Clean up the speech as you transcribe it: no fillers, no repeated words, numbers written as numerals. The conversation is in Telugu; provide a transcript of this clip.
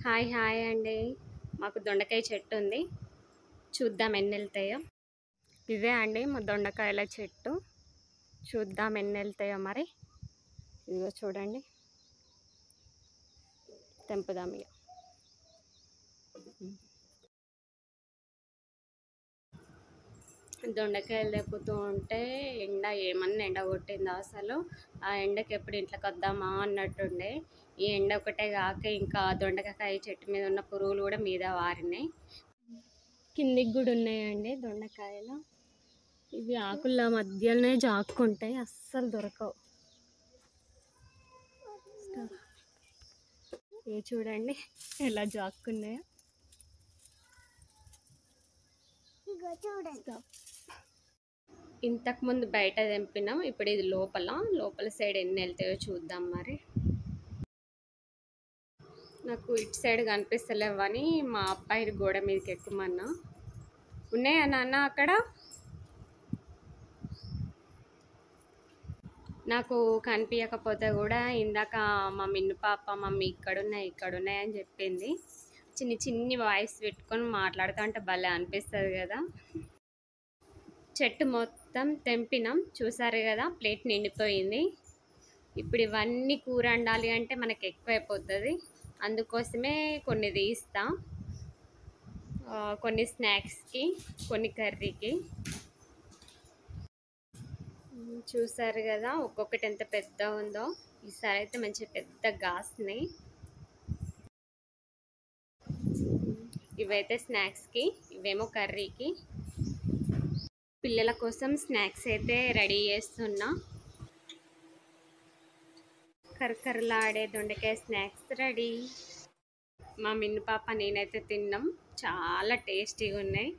హాయ్ హాయ్ అండి. మాకు దొండకాయ చెట్టు ఉంది. చూద్దాం ఎన్ని వెళ్తాయో. ఇదే అండి మా దొండకాయల చెట్టు. చూద్దాం ఎన్ని వెళ్తాయో మరి. ఇదిగో చూడండి, తెంపుదాం ఇక. దొండకాయలు తెప్పుతూ ఉంటే ఏమన్నా ఎండ కొట్టిందా అసలు. ఆ ఎండకి ఎప్పుడు ఇంట్లోకి వద్దామా అన్నట్టుండే. ఈ ఎండ ఒకటే కాక ఇంకా దొండకాయ చెట్టు మీద ఉన్న పురుగులు కూడా మీద వారినాయి. కిందికి కూడా ఉన్నాయండి దొండకాయలు. ఇవి ఆకుల మధ్యలోనే జాక్కుంటాయి, అస్సలు దొరకవు. ఇవి చూడండి ఎలా జాక్కున్నాయో. ఇంతకుముందు బయట తెంపినాం, ఇప్పుడు ఇది లోపల సైడ్ ఎన్ని వెళ్తాయో చూద్దాం మరి. నాకు ఇటు సైడ్ కనిపిస్తలేవని మా అబ్బాయి గోడ మీదకి ఎక్కుమన్నా. ఉన్నాయా నాన్న అక్కడ? నాకు కనిపించకపోతే కూడా ఇందాక మా మిన్ను పాప మమ్మీ ఇక్కడున్నాయి అని చెప్పింది. చిన్ని వాయిస్ పెట్టుకొని మాట్లాడుతూ అంటే భలే అనిపిస్తుంది కదా. చెట్టు మొత్తం తెంపినాం, చూసారు కదా, ప్లేట్ నిండిపోయింది. ఇప్పుడు ఇవన్నీ కూర వండాలి అంటే మనకు ఎక్కువైపోతుంది. అందుకోసమే కొన్ని తీస్తా, కొన్ని స్నాక్స్కి, కొన్ని కర్రీకి. చూసారు కదా ఒక్కొక్కటి ఎంత పెద్ద ఉందో. ఈసారి అయితే మంచి పెద్ద గాస్ని. ఇవైతే స్నాక్స్కి, ఇవేమో కర్రీకి. పిల్లల కోసం స్నాక్స్ అయితే రెడీ చేస్తున్నా. కరకరలాడే దొండకాయ స్నాక్స్ రెడీ. మా మిన్ను పాప నేనైతే తిన్నాం, చాలా టేస్టీగా ఉన్నాయి.